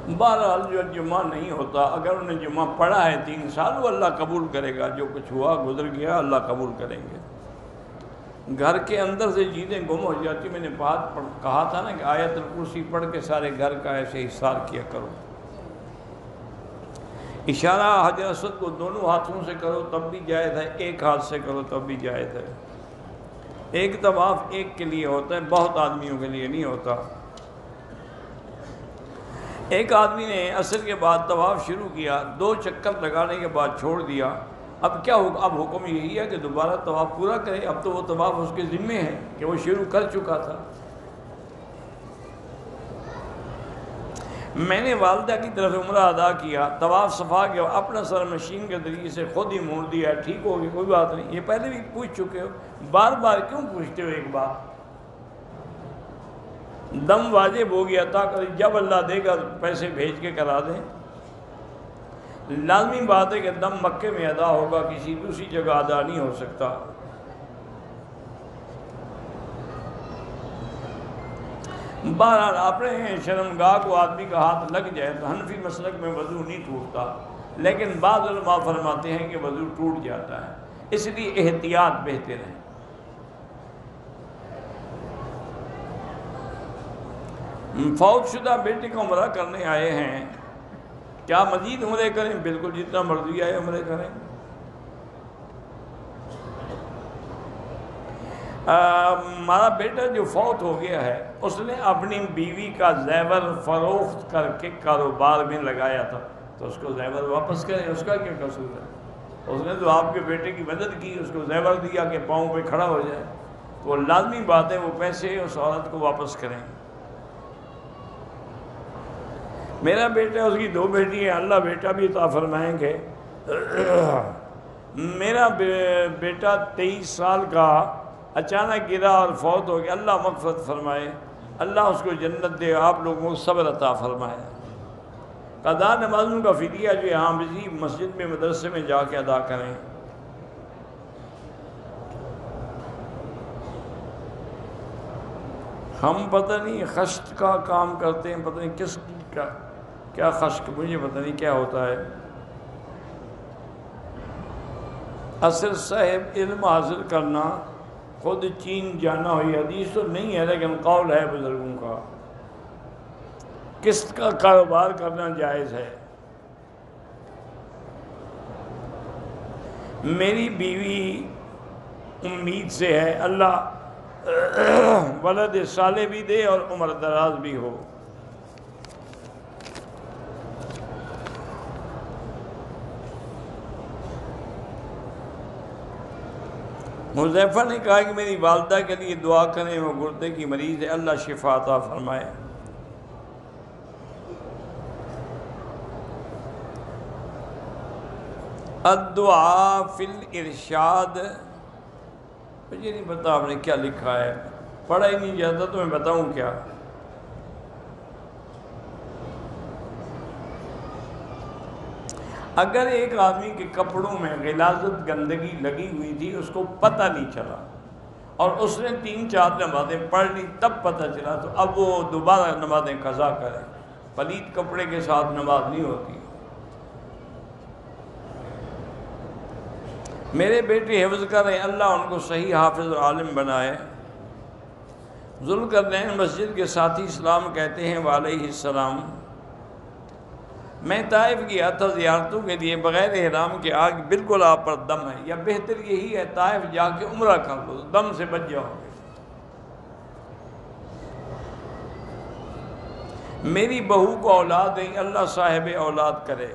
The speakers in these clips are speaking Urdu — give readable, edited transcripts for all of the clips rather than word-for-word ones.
بہرحال جو جمعہ نہیں ہوتا، اگر انہیں جمعہ پڑھا ہے 3 سال، وہ اللہ قبول کرے گا، جو کچھ ہوا گزر گیا اللہ قبول کریں گے۔ گھر کے اندر سے چیزیں گم ہو جاتی، میں نے بات کہا تھا نا کہ آیت الکرسی پڑھ کے سارے گھر کا ایسے حصار کیا کرو، اشارہ حجر اسود کو دونوں ہاتھوں سے کرو تب بھی جائز ہے، ایک ہاتھ سے کرو تب بھی جائز ہے۔ ایک طواف ایک کے لیے ہوتا ہے، بہت آدمیوں کے لیے نہیں ہوتا۔ ایک آدمی نے عصر کے بعد طواف شروع کیا، 2 چکر لگانے کے بعد چھوڑ دیا، اب کیا اب حکم یہی ہے کہ دوبارہ طواف پورا کرے؟ اب تو وہ طواف اس کے ذمے ہے کہ وہ شروع کر چکا تھا۔ میں نے والدہ کی طرف عمرہ ادا کیا، طواف صفا کے اپنا سر مشین کے ذریعے سے خود ہی موڑ دیا، ٹھیک ہوگی، کوئی بات نہیں۔ یہ پہلے بھی پوچھ چکے ہو، بار بار کیوں پوچھتے ہو؟ ایک بار دم واجب ہو گیا تھا، جب اللہ دے گا پیسے بھیج کے کرا دیں۔ لازمی بات ہے کہ دم مکے میں ادا ہوگا، کسی دوسری جگہ ادا نہیں ہو سکتا۔ بہرحال اپنے شرمگاہ کو آدمی کا ہاتھ لگ جائے تو حنفی مسلک میں وضو نہیں ٹوٹتا، لیکن بعض علماء فرماتے ہیں کہ وضو ٹوٹ جاتا ہے، اس لیے احتیاط بہتر ہے۔ فوت شدہ بیٹے کو عمرہ کرنے آئے ہیں، کیا مزید عمرے کریں؟ بالکل، جتنا مرضی آئے عمرے کریں۔ ہمارا بیٹا جو فوت ہو گیا ہے، اس نے اپنی بیوی کا زیور فروخت کر کے کاروبار میں لگایا تھا، تو اس کو زیور واپس کریں، اس کا کیا قصور ہے؟ اس نے تو آپ کے بیٹے کی مدد کی، اس کو زیور دیا کہ پاؤں پہ کھڑا ہو جائے، تو لازمی بات ہے وہ پیسے اس عورت کو واپس کریں۔ میرا بیٹا، اس کی 2 بیٹی ہیں، اللہ بیٹا بھی عطا فرمائیں گے۔ میرا بیٹا 23 سال کا اچانک گرا اور فوت ہو گیا، اللہ مغفرت فرمائے، اللہ اس کو جنت دے، آپ لوگوں کو صبر عطا فرمائے۔ قضا نمازوں کا فدیہ جو یہاں کسی مسجد میں مدرسے میں جا کے ادا کریں۔ ہم پتہ نہیں خشت کا کام کرتے ہیں، پتہ نہیں کس کا کیا خشک، مجھے پتہ نہیں کیا ہوتا ہے۔ عصر صاحب علم حاصل کرنا خود چین جانا ہوئی، حدیث تو نہیں ہے لیکن قول ہے بزرگوں کا، قسط کا کاروبار کرنا جائز ہے۔ میری بیوی امید سے ہے، اللہ ولد صالح بھی دے اور عمر دراز بھی ہو۔ حذیفہ نے کہا کہ میری والدہ کے لیے دعا کریں، وہ گردے کی مریض ہے، اللہ شفا عطا فرمائے۔ الدعاء فی الارشاد، مجھے نہیں پتا آپ نے کیا لکھا ہے، پڑھا ہی نہیں جاتا تو میں بتاؤں کیا۔ اگر ایک آدمی کے کپڑوں میں غلاظت گندگی لگی ہوئی تھی، اس کو پتہ نہیں چلا اور اس نے 3-4 نمازیں پڑھ لی، تب پتہ چلا، تو اب وہ دوبارہ نمازیں قضا کرے، پلید کپڑے کے ساتھ نماز نہیں ہوتی۔ میرے بیٹے حفظ کر رہے ہیں، اللہ ان کو صحیح حافظ اور عالم بنائے۔ ذوالقرنین مسجد کے ساتھی سلام کہتے ہیں وعلیہ السلام۔ میں طائف گیا تھا زیارتوں کے لیے، بغیر احرام کے آگ بالکل آپ پر دم ہے، یا بہتر یہی ہے طائف جا کے عمرہ کر لو، دم سے بچ جاؤ گے۔ میری بہو کو اولاد ہے، اللہ صاحب اولاد کرے۔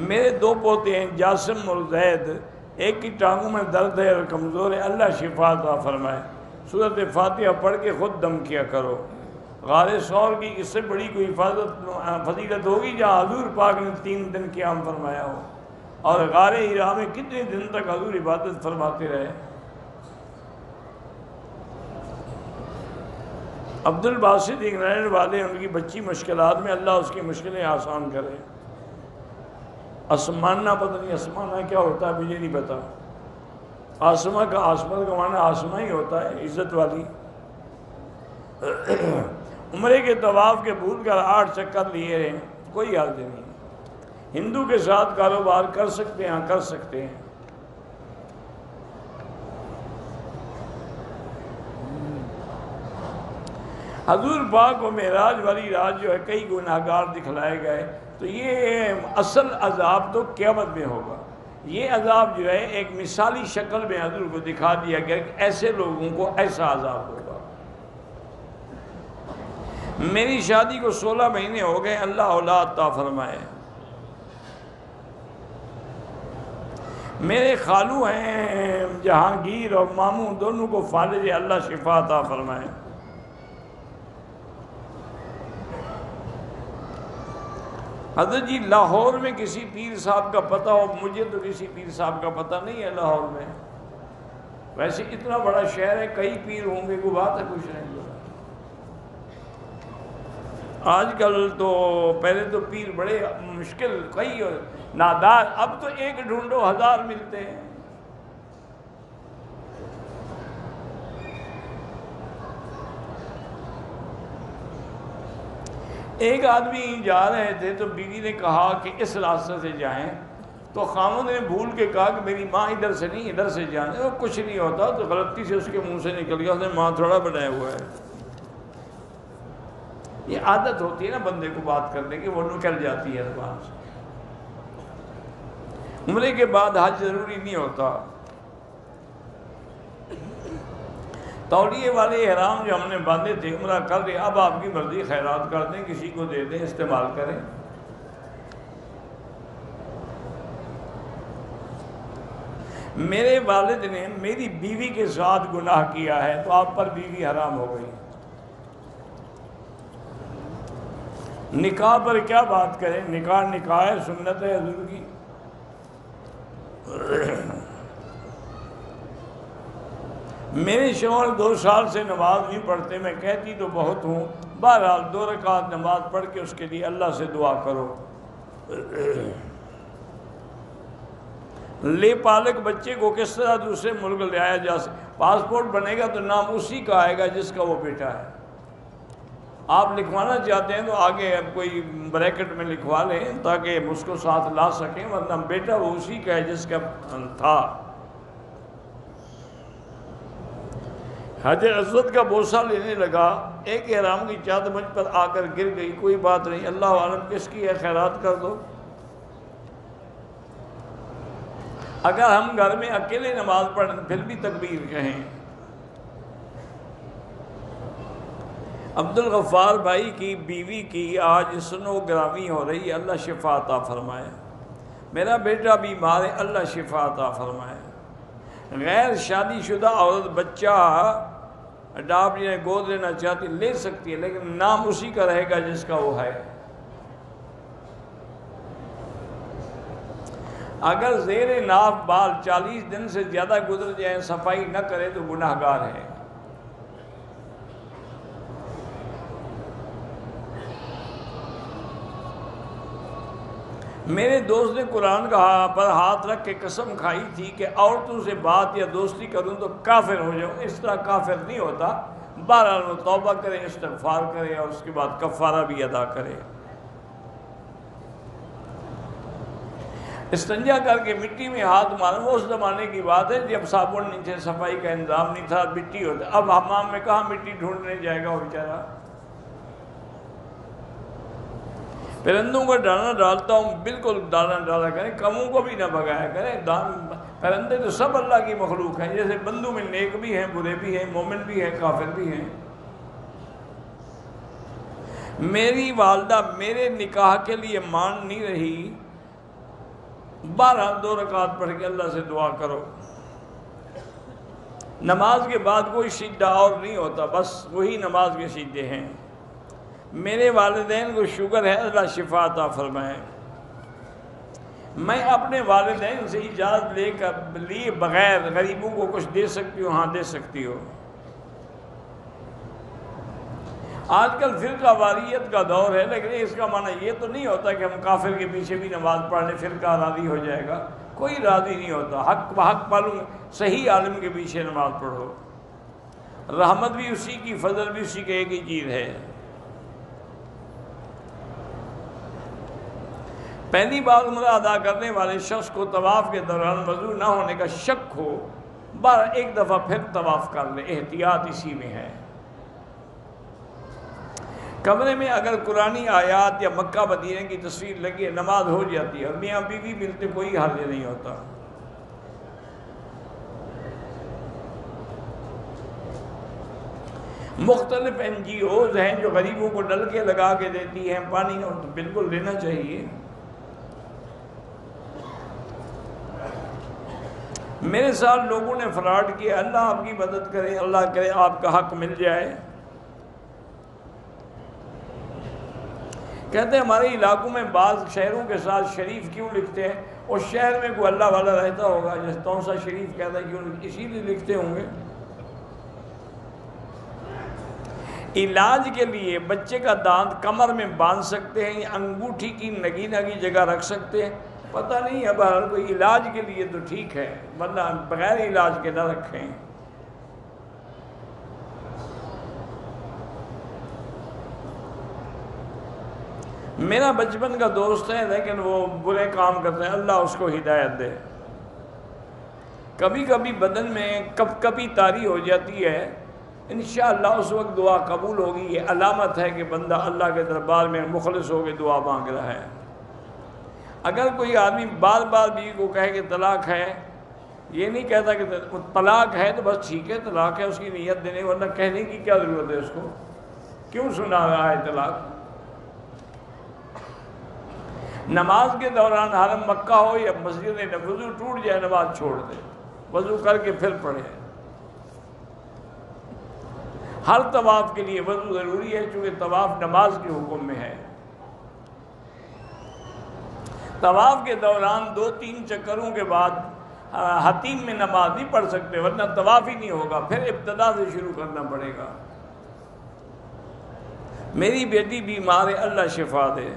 میرے 2 پوتے ہیں جاسم اور زید، ایک کی ٹانگوں میں درد ہے اور کمزور ہے، اللہ شفا عطا فرمائے۔ سورۃ فاتحہ پڑھ کے خود دم کیا کرو۔ غار ثور کی اس سے بڑی کوئی فضیلت ہوگی جہاں حضور پاک نے 3 دن قیام فرمایا ہو، اور غار حرا میں کتنے دن تک حضور عبادت فرماتے رہے۔ عبد الباسط انگلینڈ والے، ان کی بچی مشکلات میں، اللہ اس کی مشکلیں آسان کرے۔ اسمانہ، پتہ نہیں اسمانہ کیا ہوتا ہے، مجھے نہیں پتا۔ آسمہ کا معنی آسمہ ہی ہوتا ہے، عزت والی۔ عمرے کے طواف کے بھول کر 8 چکر لیے ہیں، کوئی حرج نہیں۔ ہندو کے ساتھ کاروبار کر سکتے ہیں، کر سکتے ہیں۔ حضور پاک کو معراج والی رات جو ہے کئی گناہگار دکھلائے گئے، تو یہ اصل عذاب تو قیامت میں ہوگا۔ یہ عذاب جو ہے ایک مثالی شکل میں حضور کو دکھا دیا گیا کہ ایسے لوگوں کو ایسا عذاب ہوگا۔ میری شادی کو 16 مہینے ہو گئے، اللہ اولاد عطا فرمائے۔ میرے خالو ہیں جہانگیر اور ماموں، دونوں کو فالج، اللہ شفا عطا فرمائے۔ حضرت جی لاہور میں کسی پیر صاحب کا پتہ ہو؟ مجھے تو کسی پیر صاحب کا پتہ نہیں ہے لاہور میں۔ ویسے اتنا بڑا شہر ہے، کئی پیر ہوں گے، کوئی بات ہے کچھ نہیں۔ آج کل تو پہلے تو پیر بڑے مشکل، کئی نادار، اب تو ایک ڈھونڈو 1000 ملتے ہیں۔ ایک آدمی جا رہے تھے تو بیوی نے کہا کہ اس راستے سے جائیں، تو خامد نے بھول کے کہا کہ میری ماں ادھر سے نہیں، ادھر سے جانے، وہ کچھ نہیں ہوتا، تو غلطی سے اس کے منہ سے نکل گیا، اس نے ماں تھوڑا بنایا ہوا ہے۔ یہ عادت ہوتی ہے نا بندے کو بات کرنے کی، وہ نکل جاتی ہے زبان سے۔ عمرے کے بعد حج ضروری نہیں ہوتا۔ تولیے والے احرام جو ہم نے باندھے تھے عمرہ کر دیں، اب آپ کی مرضی، خیرات کر دیں، کسی کو دے دیں، استعمال کریں۔ میرے والد نے میری بیوی کے ساتھ گناہ کیا ہے، تو آپ پر بیوی حرام ہو گئی۔ نکاح پر کیا بات کریں، نکاح نکاح ہے، سنت ہے حضور کی۔ میرے شوہر 2 سال سے نماز نہیں پڑھتے، میں کہتی تو بہت ہوں، بہرحال 2 رکعت نماز پڑھ کے اس کے لیے اللہ سے دعا کرو۔ لے پالک بچے کو کس طرح دوسرے ملک لے آیا جا سکتا؟ پاسپورٹ بنے گا تو نام اسی کا آئے گا جس کا وہ بیٹا ہے۔ آپ لکھوانا چاہتے ہیں تو آگے کوئی بریکٹ میں لکھوا لیں تاکہ اس کو ساتھ لا سکیں، ورنہ بیٹا وہ اسی کا ہے جس کا تھا۔ حجر اسود کا بوسہ لینے لگا، ایک احرام کی چادر مجھ پر آ کر گر گئی، کوئی بات نہیں، اللہ عالم کس کی ہے، خیرات کر دو۔ اگر ہم گھر میں اکیلے نماز پڑھیں پھر بھی تکبیر کہیں۔ عبدالغفار بھائی کی بیوی کی آج سونوگرافی ہو رہی ہے، اللہ شفا عطا فرمائے۔ میرا بیٹا بیمار ہے، اللہ شفا عطا فرمائے۔ غیر شادی شدہ عورت بچہ اڈاپٹ یا گود لینا چاہتی لے سکتی ہے، لیکن نام اسی کا رہے گا جس کا وہ ہے۔ اگر زیر ناف بال 40 دن سے زیادہ گزر جائیں، صفائی نہ کرے تو گناہگار ہے۔ میرے دوست نے قرآن پر ہاتھ رکھ کے قسم کھائی تھی کہ عورتوں سے بات یا دوستی کروں تو کافر ہو جاؤں۔ اس طرح کافر نہیں ہوتا، بہرحال وہ توبہ کرے، استغفار کرے اور اس کے بعد کفارہ بھی ادا کرے۔ استنجا کر کے مٹی میں ہاتھ مارنا، وہ اس زمانے کی بات ہے جب صابن نہیں تھے، صفائی کا انتظام نہیں تھا، مٹی ہوتا۔ اب حمام میں کہاں مٹی ڈھونڈنے جائے گا وہ بیچارہ۔ پرندوں کا دانہ ڈالتا ہوں، بالکل دانہ ڈالا کریں، کموں کو بھی نہ بھگایا کریں۔ پرندے تو سب اللہ کی مخلوق ہیں، جیسے بندوں میں نیک بھی ہیں، برے بھی ہیں، مومن بھی ہیں، کافر بھی ہیں۔ میری والدہ میرے نکاح کے لیے مان نہیں رہی، 12 2 رکعت پڑھ کے اللہ سے دعا کرو۔ نماز کے بعد کوئی سجدہ اور نہیں ہوتا، بس وہی نماز کے سجدے ہیں۔ میرے والدین کو شوگر ہے، اللہ شفا عطا فرمائے۔ میں اپنے والدین سے اجازت لیے بغیر غریبوں کو کچھ دے سکتی ہوں؟ ہاں دے سکتی ہو۔ آج کل فرقہ واریت کا دور ہے، لیکن اس کا معنی یہ تو نہیں ہوتا کہ ہم کافر کے پیچھے بھی نماز پڑھنے فرقہ راضی ہو جائے گا، کوئی راضی نہیں ہوتا۔ حق بحق معلوم، صحیح عالم کے پیچھے نماز پڑھو، رحمت بھی اسی کی، فضل بھی اسی کی، ایک ہی چیز ہے۔ پہلی بار عمرہ ادا کرنے والے شخص کو طواف کے دوران وضو نہ ہونے کا شک ہو، بار ایک دفعہ پھر طواف کر لے، احتیاط اسی میں ہے۔ کمرے میں اگر قرآنی آیات یا مکہ مدینہ کی تصویر لگی ہے، نماز ہو جاتی ہے اور میاں بیوی ملتے کوئی حرج نہیں ہوتا۔ مختلف این جی اوز ہیں جو غریبوں کو نلکے لگا کے دیتی ہیں پانی، اور تو بالکل لینا چاہیے۔ میرے ساتھ لوگوں نے فراڈ کیا، اللہ آپ کی مدد کرے، اللہ کرے آپ کا حق مل جائے۔ کہتے ہیں ہمارے علاقوں میں بعض شہروں کے ساتھ شریف کیوں لکھتے ہیں؟ اس شہر میں کوئی اللہ والا رہتا ہوگا، جیسے تونسا شریف کہتا ہے، کیوں اسی لیے لکھتے ہوں گے۔ علاج کے لیے بچے کا دانت کمر میں باندھ سکتے ہیں یا انگوٹھی کی نگینہ کی جگہ رکھ سکتے ہیں؟ پتہ نہیں، اب ہر کوئی علاج کے لیے تو ٹھیک ہے، ورنہ بغیر علاج کے نہ رکھیں۔ میرا بچپن کا دوست ہے لیکن وہ برے کام کرتے ہیں، اللہ اس کو ہدایت دے۔ کبھی کبھی بدن میں کپ کپی طاری ہو جاتی ہے، انشاءاللہ اس وقت دعا قبول ہوگی، یہ علامت ہے کہ بندہ اللہ کے دربار میں مخلص ہو کے دعا مانگ رہا ہے۔ اگر کوئی آدمی بار بار بیوی کو کہے کہ طلاق ہے، یہ نہیں کہتا کہ طلاق ہے تو بس ٹھیک ہے طلاق ہے، اس کی نیت دینے، ورنہ کہنے کی کیا ضرورت ہے اس کو؟ کیوں سنا رہا ہے طلاق؟ نماز کے دوران حرم مکہ ہو یا مسجد میں وضو ٹوٹ جائے نماز چھوڑ دے، وضو کر کے پھر پڑھے۔ ہر طواف کے لیے وضو ضروری ہے، چونکہ طواف نماز کے حکم میں ہے۔ طواف کے دوران 2-3 چکروں کے بعد حتیم میں نماز نہیں پڑھ سکتے، ورنہ طواف ہی نہیں ہوگا، پھر ابتدا سے شروع کرنا پڑے گا۔ میری بیٹی بیمار ہے، اللہ شفا دے۔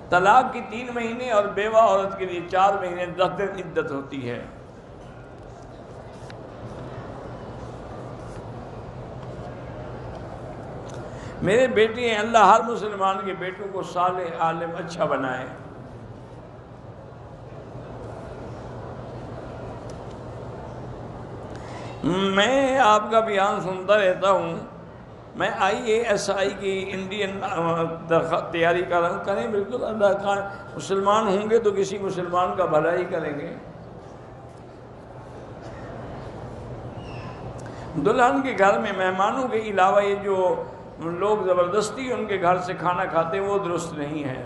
طلاق کی 3 مہینے اور بیوہ عورت کے لیے 4 مہینے 10 دن عدت ہوتی ہے۔ میرے بیٹے ہیں، اللہ ہر مسلمان کے بیٹوں کو صالح عالم اچھا بنائے۔ میں آپ کا بیان سنتا رہتا ہوں، میں IASI کی انڈین تیاری کر رہا ہوں، کریں بالکل، اللہ کا مسلمان ہوں گے تو کسی مسلمان کا بھلا ہی کریں گے۔ دلہن کے گھر میں مہمانوں کے علاوہ یہ جو لوگ زبردستی ان کے گھر سے کھانا کھاتے ہیں وہ درست نہیں ہے۔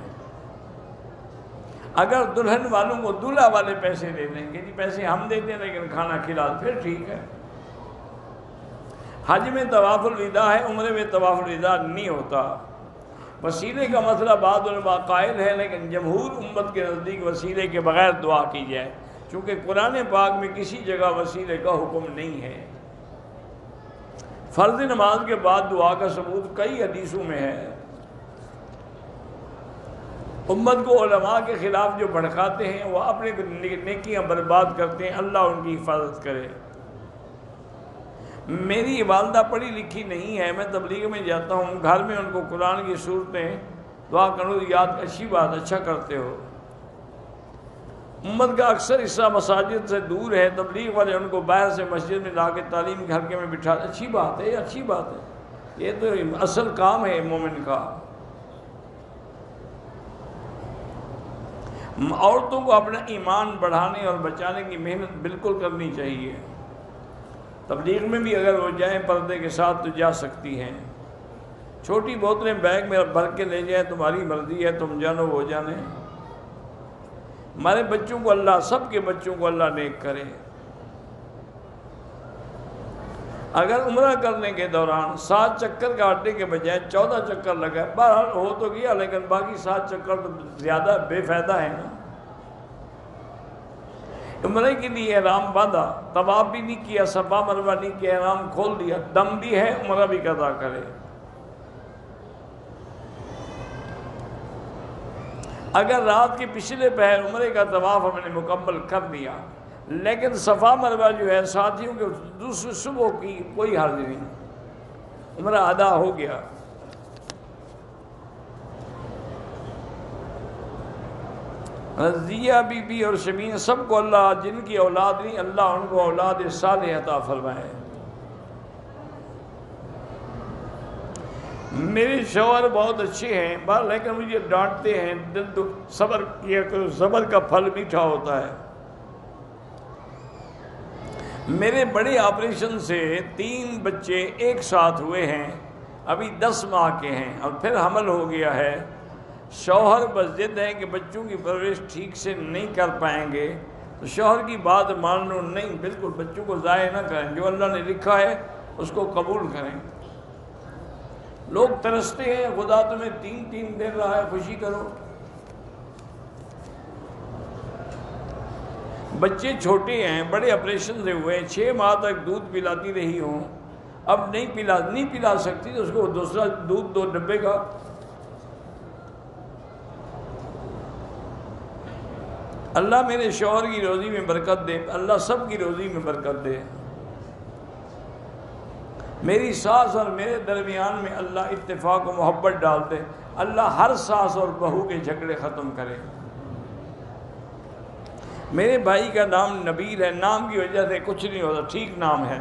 اگر دلہن والوں کو دولہا والے پیسے دے دیں گے، جی پیسے ہم دیتے ہیں لیکن کھانا کھلا، پھر ٹھیک ہے۔ حج میں طواف الوداع ہے، عمرے میں طواف الوداع نہیں ہوتا۔ وسیلے کا مسئلہ بعض علماء قائل ہے، لیکن جمہور امت کے نزدیک وسیلے کے بغیر دعا کی جائے، چونکہ قرآن پاک میں کسی جگہ وسیلے کا حکم نہیں ہے۔ فرض نماز کے بعد دعا کا ثبوت کئی حدیثوں میں ہے۔ امت کو علماء کے خلاف جو بھڑکاتے ہیں وہ اپنے نیکیاں برباد کرتے ہیں، اللہ ان کی حفاظت کرے۔ میری والدہ پڑھی لکھی نہیں ہے، میں تبلیغ میں جاتا ہوں، گھر میں ان کو قرآن کی صورتیں دعا کروں یاد، اچھی بات، اچھا کرتے ہو۔ امت کا اکثر حصہ مساجد سے دور ہے، تبلیغ والے ان کو باہر سے مسجد میں لا کے تعلیم کے حلقے میں بٹھا، اچھی بات ہے، اچھی بات ہے، یہ تو اصل کام ہے مومن کا۔ عورتوں کو اپنا ایمان بڑھانے اور بچانے کی محنت بالکل کرنی چاہیے۔ تبلیغ میں بھی اگر وہ جائیں پردے کے ساتھ تو جا سکتی ہیں۔ چھوٹی بوتلیں بیگ میں بھر کے لے جائیں، تمہاری مرضی ہے، تم جانو وہ جانے۔ ہمارے بچوں کو اللہ، سب کے بچوں کو اللہ نیک کرے۔ اگر عمرہ کرنے کے دوران 7 چکر کاٹنے کے بجائے 14 چکر لگا، بہرحال ہو تو گیا، لیکن باقی 7 چکر تو زیادہ بے فائدہ ہے نا۔ عمرے کے لیے احرام باندھا، طواف بھی نہیں کیا، صفا مروہ نہیں کیا، احرام کھول دیا، دم بھی ہے، عمرہ بھی قضا کرے۔ اگر رات کے پچھلے پہر عمرے کا طواف ہم نے مکمل کر دیا، لیکن صفا مروہ جو ہے ساتھیوں کے دوسری صبح کی، کوئی حرج نہیں، عمرہ ادا ہو گیا۔ رضیہ بی بی اور شمین سب کو اللہ، جن کی اولاد نہیں، اللہ ان کو اولاد صالح عطا فرمائے۔ میرے شوہر بہت اچھے ہیں بار، لیکن مجھے ڈانٹتے ہیں، دل صبر کیا کرو، صبر کا پھل میٹھا ہوتا ہے۔ میرے بڑے آپریشن سے 3 بچے ایک ساتھ ہوئے ہیں، ابھی 10 ماہ کے ہیں اور پھر حمل ہو گیا ہے۔ شوہر بس ضد ہے کہ بچوں کی پرورش ٹھیک سے نہیں کر پائیں گے، تو شوہر کی بات مان لو، نہیں بالکل بچوں کو ضائع نہ کریں، جو اللہ نے لکھا ہے اس کو قبول کریں۔ لوگ ترستے ہیں، خدا تمہیں 3 دے رہا ہے، خوشی کرو۔ بچے چھوٹے ہیں، بڑے آپریشن سے ہوئے، 6 ماہ تک دودھ پلاتی رہی ہوں، اب نہیں پلا سکتی تو اس کو دوسرا دودھ 2 ڈبے کا۔ اللہ میرے شوہر کی روزی میں برکت دے، اللہ سب کی روزی میں برکت دے۔ میری ساس اور میرے درمیان میں اللہ اتفاق و محبت ڈال دے، اللہ ہر ساس اور بہو کے جھگڑے ختم کرے۔ میرے بھائی کا نام نبیل ہے، نام کی وجہ سے کچھ نہیں ہوتا، ٹھیک نام ہے۔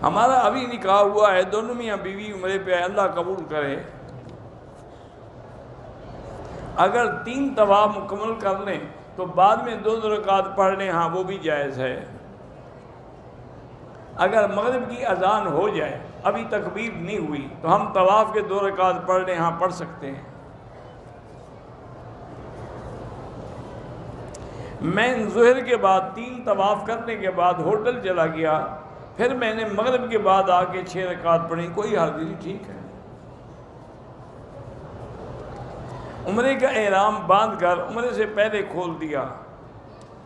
ہمارا ابھی نکاح ہوا ہے، دونوں میاں بیوی عمرے پہ ہے، اللہ قبول کرے۔ اگر 3 طواف مکمل کر لیں تو بعد میں 2 رکعت پڑھ لیں، ہاں وہ بھی جائز ہے۔ اگر مغرب کی اذان ہو جائے، ابھی تکبیر نہیں ہوئی، تو ہم طواف کے 2 رکعت پڑھ لیں، ہاں پڑھ سکتے ہیں۔ میں ظہر کے بعد 3 طواف کرنے کے بعد ہوٹل چلا گیا، پھر میں نے مغرب کے بعد آ کے 6 رکعت پڑھی، کوئی حرج نہیں، ٹھیک ہے۔ عمرے کا احرام باندھ کر عمرے سے پہلے کھول دیا،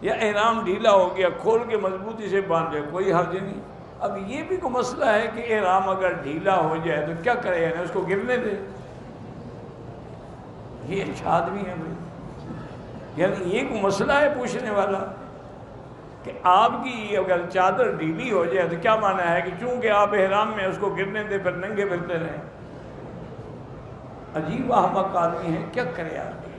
یا احرام ڈھیلا ہو گیا، کھول کے مضبوطی سے باندھ لیا، کوئی حرج نہیں۔ اب یہ بھی کوئی مسئلہ ہے کہ احرام اگر ڈھیلا ہو جائے تو کیا کرے، یعنی اس کو گرنے دے؟ یہ اچھا آدمی ہے بھائی، یعنی یہ کوئی مسئلہ ہے پوچھنے والا کہ آپ کی اگر چادر ڈھیلی ہو جائے تو کیا معنی ہے کہ چونکہ آپ احرام میں اس کو گرنے دے پھر ننگے پھرتے رہیں؟ عجیب احمق آدمی ہے، کیا کرے آدمی۔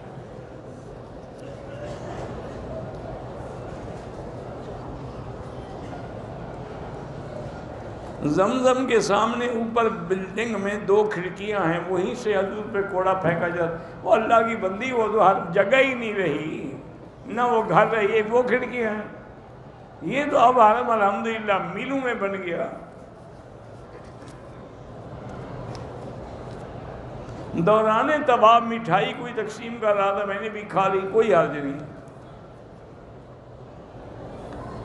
زمزم کے سامنے اوپر بلڈنگ میں 2 کھڑکیاں ہیں، وہیں سے حضور پہ کوڑا پھینکا جاتا، وہ اللہ کی بندی، وہ تو ہر جگہ ہی نہیں رہی، نہ وہ گھر رہی، وہ کھڑکیاں ہیں، یہ تو اب حرم الحمدللہ میلوں میں بن گیا۔ دوران طواف مٹھائی کوئی تقسیم کر رہا تھا، میں نے بھی کھا لی، کوئی حرج نہیں،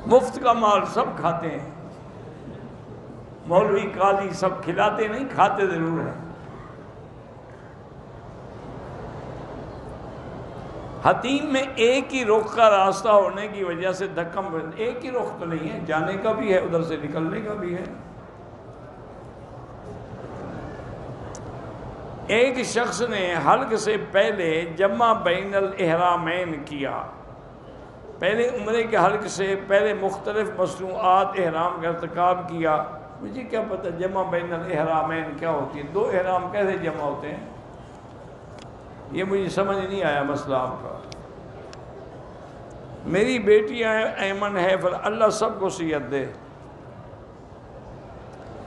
مفت کا مال سب کھاتے ہیں، مولوی قاضی سب کھلاتے نہیں، کھاتے ضرور ہیں۔ حتیم میں ایک ہی رخ کا راستہ ہونے کی وجہ سے دھکم، ایک ہی رخ تو نہیں ہے، جانے کا بھی ہے، ادھر سے نکلنے کا بھی ہے۔ ایک شخص نے حلق سے پہلے جمع بین الاحرامین کیا، پہلے عمرے کے حلق سے پہلے مختلف مصنوعات احرام کا ارتکاب کیا۔ مجھے کیا پتہ جمع بین الاحرامین کیا ہوتی ہے، 2 احرام کیسے جمع ہوتے ہیں، یہ مجھے سمجھ نہیں آیا مسئلہ آپ کا۔ میری بیٹی ایمن ہے، پھر اللہ سب کو صحت دے۔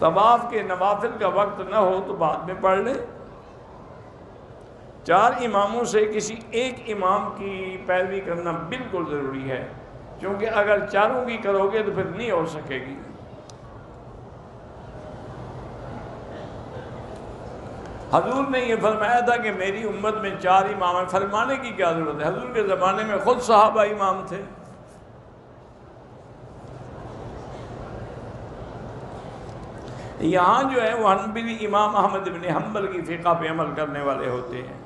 طواف کے نوافل کا وقت نہ ہو تو بعد میں پڑھ لیں۔ 4 اماموں سے کسی ایک امام کی پیروی کرنا بالکل ضروری ہے، کیونکہ اگر 4 کی کرو گے تو پھر نہیں ہو سکے گی۔ حضور نے یہ فرمایا تھا کہ میری امت میں 4 امام ہیں، فرمانے کی کیا ضرورت ہے، حضور کے زمانے میں خود صحابہ امام تھے۔ یہاں جو ہے وہ حنبلی امام احمد بن حنبل کی فقہ پہ عمل کرنے والے ہوتے ہیں۔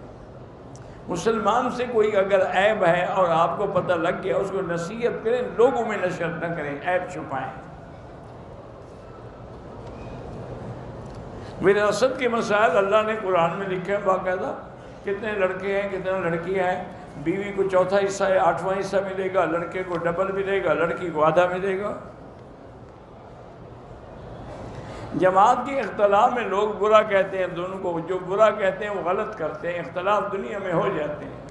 مسلمان سے کوئی اگر عیب ہے اور آپ کو پتہ لگ گیا، اس کو نصیحت کریں، لوگوں میں نشر نہ کریں، عیب چھپائیں۔ وراثت کے مسائل اللہ نے قرآن میں لکھے ہیں باقاعدہ، کتنے لڑکے ہیں کتنے لڑکیاں ہیں، بیوی کو 4تھا حصہ ہے، 8واں حصہ ملے گا، لڑکے کو ڈبل ملے گا، لڑکی کو آدھا ملے گا۔ جماعت کے اختلاف میں لوگ برا کہتے ہیں دونوں کو، جو برا کہتے ہیں وہ غلط کرتے ہیں، اختلاف دنیا میں ہو جاتے ہیں۔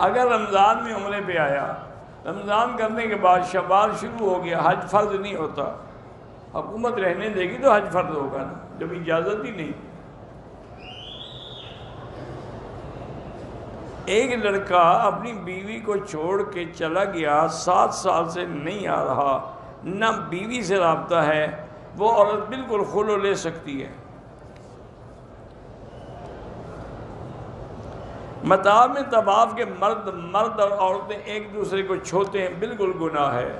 اگر رمضان میں عمرے پہ آیا، رمضان کرنے کے بعد شوال شروع ہو گیا، حج فرض نہیں ہوتا، حکومت رہنے دے گی تو حج فرض ہوگا نا، جب اجازت ہی نہیں۔ ایک لڑکا اپنی بیوی کو چھوڑ کے چلا گیا، 7 سال سے نہیں آ رہا، نہ بیوی سے رابطہ ہے، وہ عورت بالکل خلو لے سکتی ہے۔ مطاف میں طواف کے مرد اور عورتیں ایک دوسرے کو چھوتے ہیں، بالکل گناہ ہے۔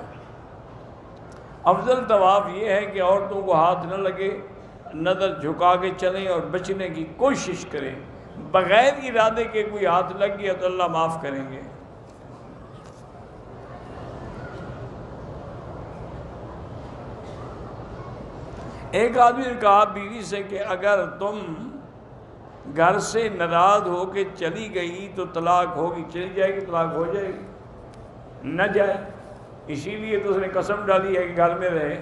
افضل طواف یہ ہے کہ عورتوں کو ہاتھ نہ لگے، نظر جھکا کے چلیں اور بچنے کی کوشش کریں، بغیر ارادے کے کوئی ہاتھ لگ گیا تو اللہ معاف کریں گے۔ ایک آدمی نے کہا بیوی سے کہ اگر تم گھر سے ناراض ہو کے چلی گئی تو طلاق ہوگی، چلی جائے گی طلاق ہو جائے گی، نہ جائے، اسی لیے تو اس نے قسم ڈالی ہے کہ گھر میں رہے۔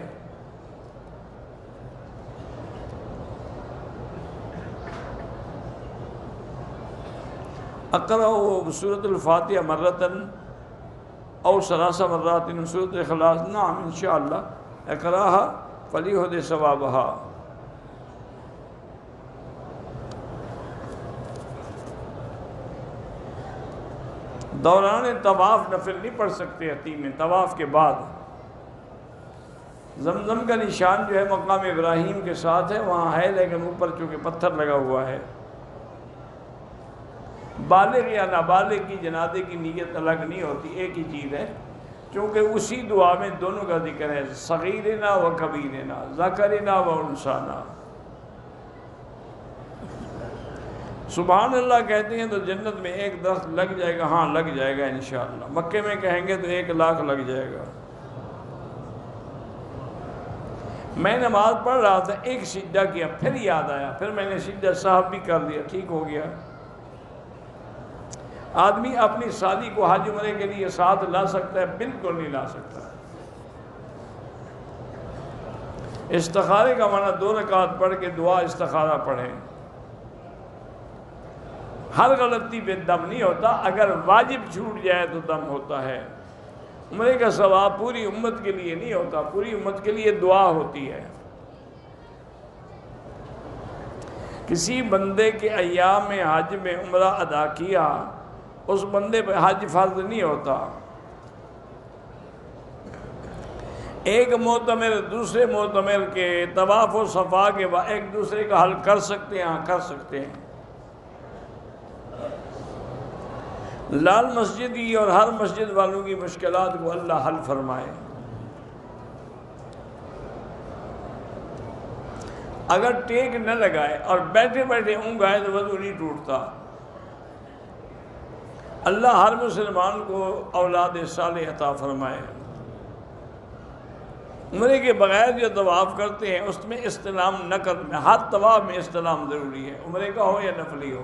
اقرأ سورۃ الفاتحہ مرتن او 3 مرات سورۃ اخلاص، نعم انشاءاللہ اقرأها فلیحد ثوابها۔ دوران طواف نفل نہیں پڑھ سکتے حتیم میں، طواف کے بعد۔ زمزم کا نشان جو ہے مقام ابراہیم کے ساتھ ہے، وہاں ہے، لیکن اوپر چونکہ پتھر لگا ہوا ہے۔ بالغ یا نابالغ کی جنازے کی نیت الگ نہیں ہوتی، ایک ہی چیز ہے، چونکہ اسی دعا میں دونوں کا ذکر ہے، صغیرنا و کبیرنا، ذکرنا و انثانا۔ سبحان اللہ کہتے ہیں تو جنت میں ایک درخت لگ جائے گا، ہاں لگ جائے گا انشاءاللہ۔ مکے میں کہیں گے تو 1 لاکھ لگ جائے گا۔ میں نماز پڑھ رہا تھا، ایک سجدہ کیا، پھر یاد آیا، پھر میں نے سجدہ صاحب بھی کر لیا، ٹھیک ہو گیا۔ آدمی اپنی شادی کو حج عمرے کے لیے ساتھ لا سکتا ہے؟ بالکل نہیں لا سکتا۔ استخارے کا معنی 2 رکعت پڑھ کے دعا استخارہ پڑھیں۔ ہر غلطی پہ دم نہیں ہوتا، اگر واجب چھوٹ جائے تو دم ہوتا ہے۔ عمرے کا ثواب پوری امت کے لیے نہیں ہوتا، پوری امت کے لیے دعا ہوتی ہے۔ کسی بندے کے ایام میں حج میں عمرہ ادا کیا، اس بندے پہ حج فرض نہیں ہوتا۔ ایک معتمر دوسرے معتمر کے طواف و صفا کے بعد ایک دوسرے کا حل کر سکتے ہیں، ہاں کر سکتے ہیں۔ لال مسجد کی اور ہر مسجد والوں کی مشکلات کو اللہ حل فرمائے۔ اگر ٹیک نہ لگائے اور بیٹھے بیٹھے اونگ آئے تو وضو نہیں ٹوٹتا۔ اللہ ہر مسلمان کو اولاد صالح عطا فرمائے۔ عمرے کے بغیر جو طواف کرتے ہیں اس میں استلام نہ کرنا، ہر طواف میں استلام ضروری ہے، عمرے کا ہو یا نفلی ہو۔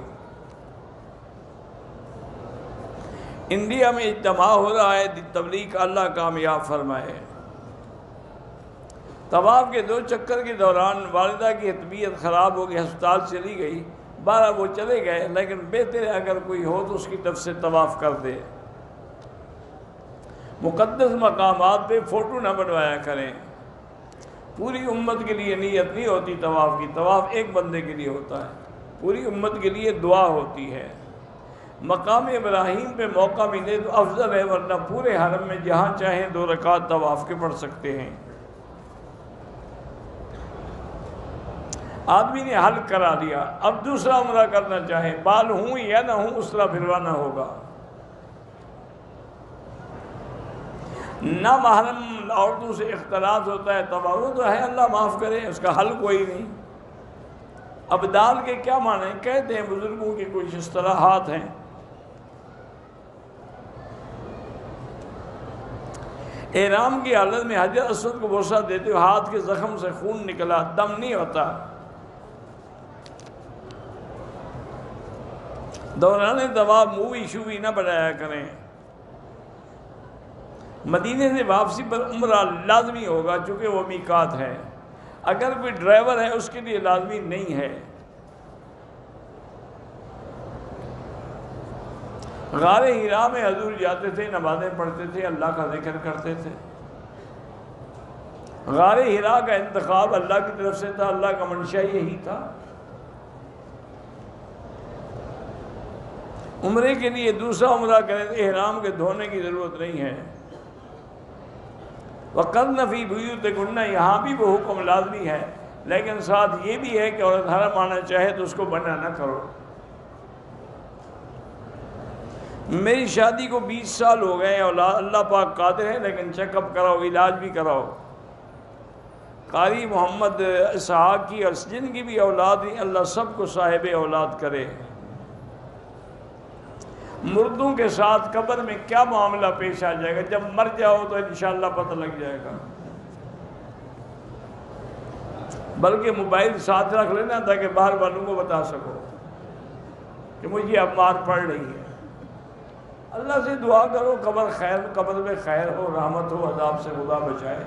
انڈیا میں اجتماع ہو رہا ہے تبلیغ کا، اللہ کامیاب فرمائے۔ طواف کے 2 چکر کے دوران والدہ کی طبیعت خراب ہو گئی، ہسپتال چلی گئی، 12 وہ چلے گئے، لیکن بہتر ہے اگر کوئی ہو تو اس کی طرف سے طواف کر دے۔ مقدس مقامات پہ فوٹو نہ بنوایا کریں، پوری امت کے لیے نیت نہیں ہوتی طواف کی، طواف ایک بندے کے لیے ہوتا ہے، پوری امت کے لیے دعا ہوتی ہے۔ مقام ابراہیم پہ موقع ملے تو افضل ہے، ورنہ پورے حرم میں جہاں چاہیں 2 رکعت طواف کے پڑھ سکتے ہیں۔ آدمی نے حل کرا دیا، اب دوسرا عمرہ کرنا چاہے، بال ہوں یا نہ ہوں اس طرح پھروانا ہوگا۔ نہ محرم عورتوں سے اختلاط ہوتا ہے، طواف تو ہے، اللہ معاف کرے، اس کا حل کوئی نہیں۔ ابدال کے کیا معنی ہیں؟ کہتے ہیں بزرگوں کی کچھ اصطلاحات ہیں۔ احرام کی حالت میں حجر اسود کو بوسہ دیتے ہوئے ہاتھ کے زخم سے خون نکلا، دم نہیں ہوتا۔ دوران طواف مووی شووی نہ بنایا کریں، مدینے سے واپسی پر عمرہ لازمی ہوگا چونکہ وہ میقات ہے. اگر کوئی ڈرائیور ہے اس کے لیے لازمی نہیں ہے. غار حرا میں حضور جاتے تھے، نمازیں پڑھتے تھے، اللہ کا ذکر کرتے تھے. غار حرا کا انتخاب اللہ کی طرف سے تھا، اللہ کا منشا یہی تھا. عمرے کے لیے دوسرا عمرہ کریں تو احرام کے دھونے کی ضرورت نہیں ہے. وَقَرْنَ فِي بُيُوتِكُنَّ، یہاں بھی وہ حکم لازمی ہے، لیکن ساتھ یہ بھی ہے کہ عورت حرم آنا چاہے تو اس کو منع نہ کرو. میری شادی کو 20 سال ہو گئے، اللہ پاک قادر ہے، لیکن چیک اپ کراؤ، علاج بھی کراؤ. قاری محمد اسحاق کی اور جن کی بھی اولاد نہیں، اللہ سب کو صاحب اولاد کرے. مردوں کے ساتھ قبر میں کیا معاملہ پیش آ جائے گا؟ جب مر جاؤ تو انشاءاللہ پتہ لگ جائے گا. بلکہ موبائل ساتھ رکھ لینا تاکہ باہر والوں کو بتا سکو کہ مجھے اب مار پڑ رہی ہے. اللہ سے دعا کرو قبر میں خیر ہو، رحمت ہو، عذاب سے خدا بچائے.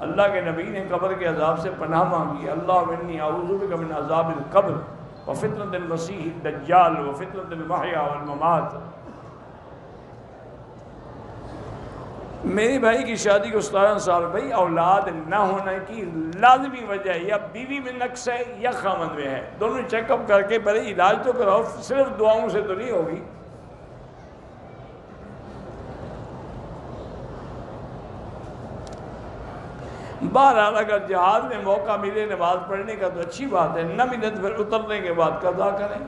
اللہ کے نبی نے قبر کے عذاب سے پناہ مانگی. اللہ انی اعوذ بک من عذاب القبر وفتنة المسیح الدجال وفتنة المحیا والممات. میری بھائی کی شادی کو 17 سال، بھائی اولاد نہ ہونے کی لازمی وجہ ہے یا بیوی میں نقص ہے یا خامد میں ہے. دونوں چیک اپ کر کے پہلے علاج تو کراؤ، صرف دعاؤں سے تو نہیں ہوگی. بہرحال اگر جہاد میں موقع ملے نماز پڑھنے کا تو اچھی بات ہے، نہ ملے تو پھر اترنے کے بعد قضا کریں.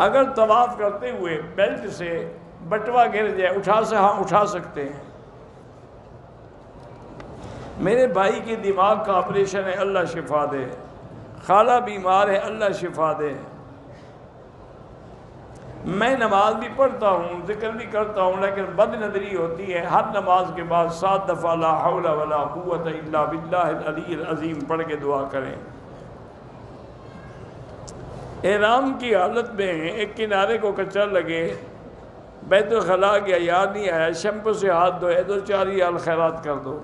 اگر طواف کرتے ہوئے بیلٹ سے بٹوا گر جائے اٹھا سکتے ہیں. میرے بھائی کے دماغ کا آپریشن ہے، اللہ شفا دے. خالہ بیمار ہے، اللہ شفا دے. میں نماز بھی پڑھتا ہوں، ذکر بھی کرتا ہوں، لیکن بد نظری ہوتی ہے. ہر نماز کے بعد 7 دفعہ لا حول ولا قوت الا باللہ العلی العظیم پڑھ کے دعا کریں. احرام کی حالت میں ایک کنارے کو کچرا لگے، بیت الخلاء گیا، یاد نہیں آیا، شیمپو سے ہاتھ دھوئے، 2-4 ریال خیرات کر دو.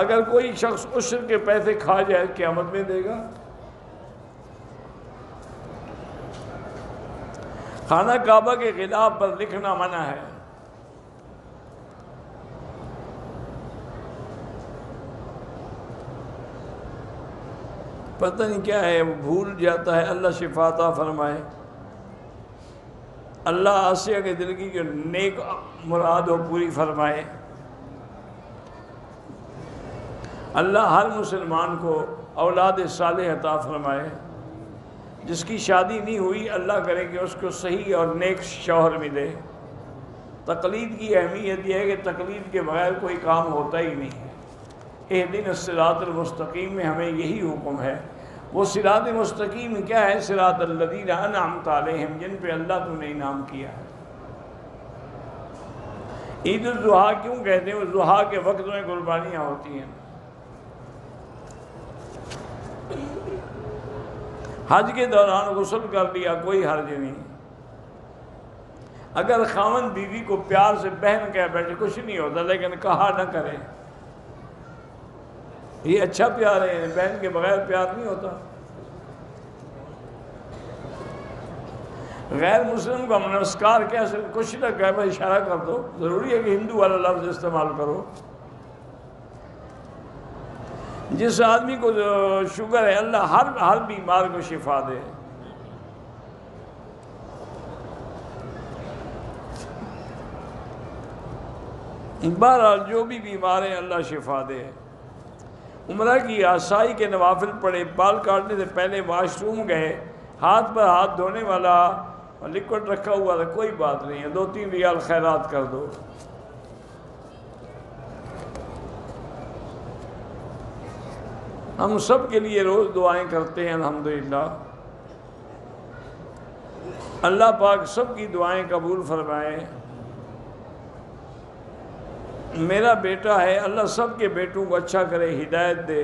اگر کوئی شخص عشر کے پیسے کھا جائے قیامت میں دے گا. خانہ کعبہ کے خلاف پر لکھنا منع ہے. پتہ نہیں کیا ہے، وہ بھول جاتا ہے. اللہ شفا عطا فرمائے. اللہ آسیہ کے دل کی جو نیک مراد ہو پوری فرمائے. اللہ ہر مسلمان کو اولاد صالح عطا فرمائے. جس کی شادی نہیں ہوئی اللہ کرے کہ اس کو صحیح اور نیک شوہر ملے. تقلید کی اہمیت یہ ہے کہ تقلید کے بغیر کوئی کام ہوتا ہی نہیں ہے. اہدنا الصراط المستقیم میں ہمیں یہی حکم ہے. وہ صراط مستقیم کیا ہے؟ صراط الذین انعمت علیہم، جن پہ اللہ نے انعام کیا ہے. عید الضحیٰ کیوں کہتے ہیں؟ وہ ضحیٰ کے وقت میں قربانیاں ہوتی ہیں. حج کے دوران غسل کر لیا کوئی حرج نہیں. اگر خاوند بیوی کو پیار سے بہن کہہ بیٹھے کچھ نہیں ہوتا، لیکن کہا نہ کرے. یہ اچھا پیار ہے، بہن کے بغیر پیار نہیں ہوتا. غیر مسلم کو نمسکار کیسے کچھ نہ کہے، بس اشارہ کر دو. ضروری ہے کہ ہندو والا لفظ استعمال کرو. جس آدمی کو شوگر ہے اللہ ہر بیمار کو شفا دے. بہرحال جو بھی بیمار ہیں اللہ شفا دے. عمرہ کی آسائی کے نوافل پڑے، بال کاٹنے سے پہلے واش روم گئے، ہاتھ پر ہاتھ دھونے والا لکوڈ رکھا ہوا تھا، کوئی بات نہیں ہے، 2-3 ریال خیرات کر دو. ہم سب کے لیے روز دعائیں کرتے ہیں الحمدللہ. اللہ پاک سب کی دعائیں قبول فرمائے. میرا بیٹا ہے، اللہ سب کے بیٹوں کو اچھا کرے، ہدایت دے.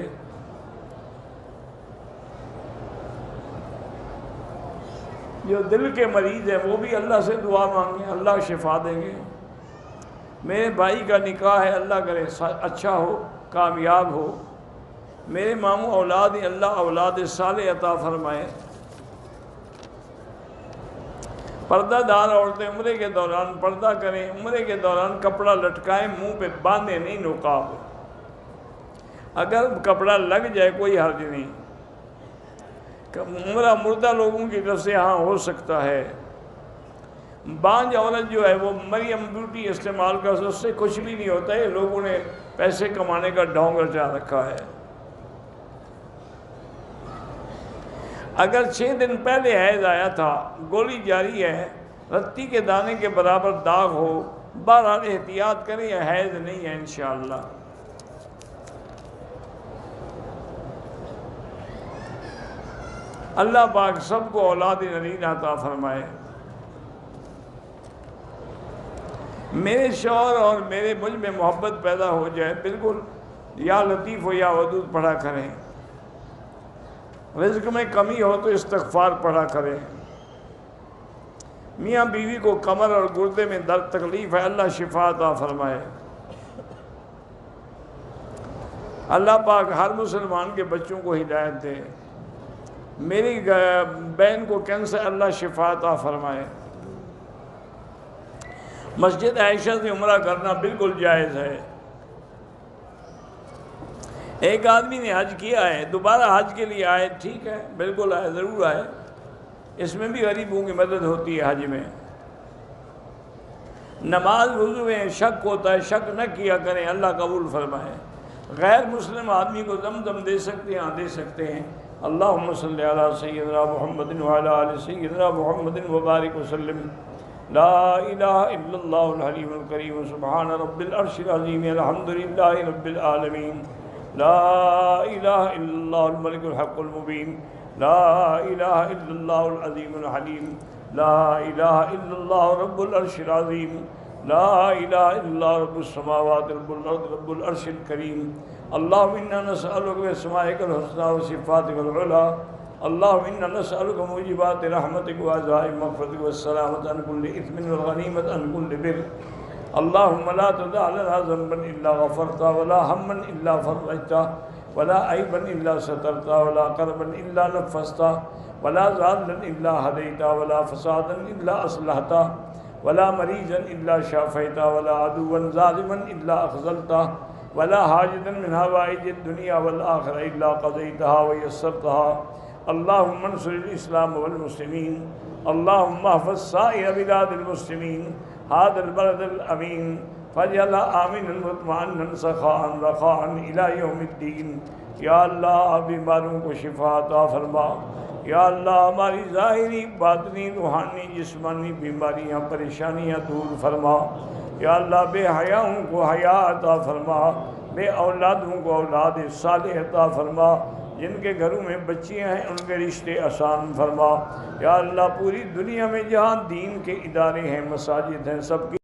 جو دل کے مریض ہیں وہ بھی اللہ سے دعا مانگیں، اللہ شفا دیں گے۔ میرے بھائی کا نکاح ہے، اللہ کرے اچھا ہو، کامیاب ہو۔ میرے ماموں اولاد ہیں، اللہ اولاد صالح عطا فرمائے۔ پردہ دار عورتیں عمرے کے دوران پردہ کریں، عمرے کے دوران کپڑا لٹکائیں، منہ پہ باندھیں نہیں نقاب۔ اگر کپڑا لگ جائے کوئی حرج نہیں، عمرہ مردہ لوگوں کی طرف سے ہاں ہو سکتا ہے۔ بانجھ عورت جو ہے وہ مریم بیوٹی استعمال کر، اس سے کچھ بھی نہیں ہوتا ہے، لوگوں نے پیسے کمانے کا ڈھونگ رچا رکھا ہے۔ اگر 6 دن پہلے حیض آیا تھا، گولی جاری ہے، رتی کے دانے کے برابر داغ ہو، بہرحال احتیاط کریں، یہ حیض نہیں ہے انشاءاللہ۔ اللہ پاک سب کو اولاد نرین عطا فرمائے۔ میرے شوہر اور میرے مجھ میں محبت پیدا ہو جائے، بالکل یا لطیف ہو یا ودود پڑھا کریں۔ رزق میں کمی ہو تو استغفار پڑھا کریں۔ میاں بیوی کو کمر اور گردے میں درد تکلیف ہے، اللہ شفا عطا فرمائے۔ اللہ پاک ہر مسلمان کے بچوں کو ہدایت دے۔ میری بہن کو کینسر، اللہ شفا عطا فرمائے۔ مسجد عائشہ سے عمرہ کرنا بالکل جائز ہے۔ ایک آدمی نے حج کیا ہے، دوبارہ حج کے لیے آئے، ٹھیک ہے، بالکل آئے، ضرور آئے، اس میں بھی غریبوں کی مدد ہوتی ہے حج میں۔ نماز وضو میں شک ہوتا ہے، شک نہ کیا کریں، اللہ قبول فرمائے۔ غیر مسلم آدمی کو زمزم دے سکتے ہیں، ہاں دے سکتے ہیں۔ اللہم صلی علی سیدنا محمد وعلی آل سیدنا محمد وبارک وسلم۔ لا الہ الا اللہ الحلیم الکریم سبحان رب العرش العظیم الحمدللہ رب العالمین۔ لا الہ الا اللہ الملک الحق المبین۔ لا الہ الا اللہ العظیم الحلیم۔ لا الہ الا اللہ رب العرش العظیم۔ لا الہ الا اللہ رب السماوات رب الارض رب العرش الکریم۔ اللہم انا نسألک باسمائک الحسنی وصفاتک العلی۔ اللہم انا نسألک موجبات رحمتک وعزائم مغفرتک والسلامۃ عن کل اثم والغنیمۃ عن کل بر۔ اللہم لا تدع لنا ذنبا الا غفرتہ ولا ہما الا فرجتہ ولا عیبا الا سترتہ ولا کربا الا نفستہ ولا ضالا الا ہدیتہ ولا فسادا الا اصلحتہ ولا مریضا الا شافیتہ ولا عدوا ظالما الا اخذلتہ ولا حاجتا من حوائج الدنیا والآخرہ الا قضیتها ویسرتها۔ اللہم انصر الاسلام والمسلمین۔ اللہم احفظ سائر بلاد المسلمین هذا البلد الامین فاجعلها آمنا مطمئنا سخاء رخاء الى یوم الدین۔ یا اللہ بیماروں کو شفا عطا فرما۔ یا اللہ ہماری ظاہری باطنی روحانی جسمانی بیماریاں پریشانیاں دور فرما۔ یا اللہ بے حیاؤں کو حیا عطا فرما، بے اولادوں کو اولاد صالح عطا فرما، جن کے گھروں میں بچیاں ہیں ان کے رشتے آسان فرما۔ یا اللہ پوری دنیا میں جہاں دین کے ادارے ہیں، مساجد ہیں، سب کی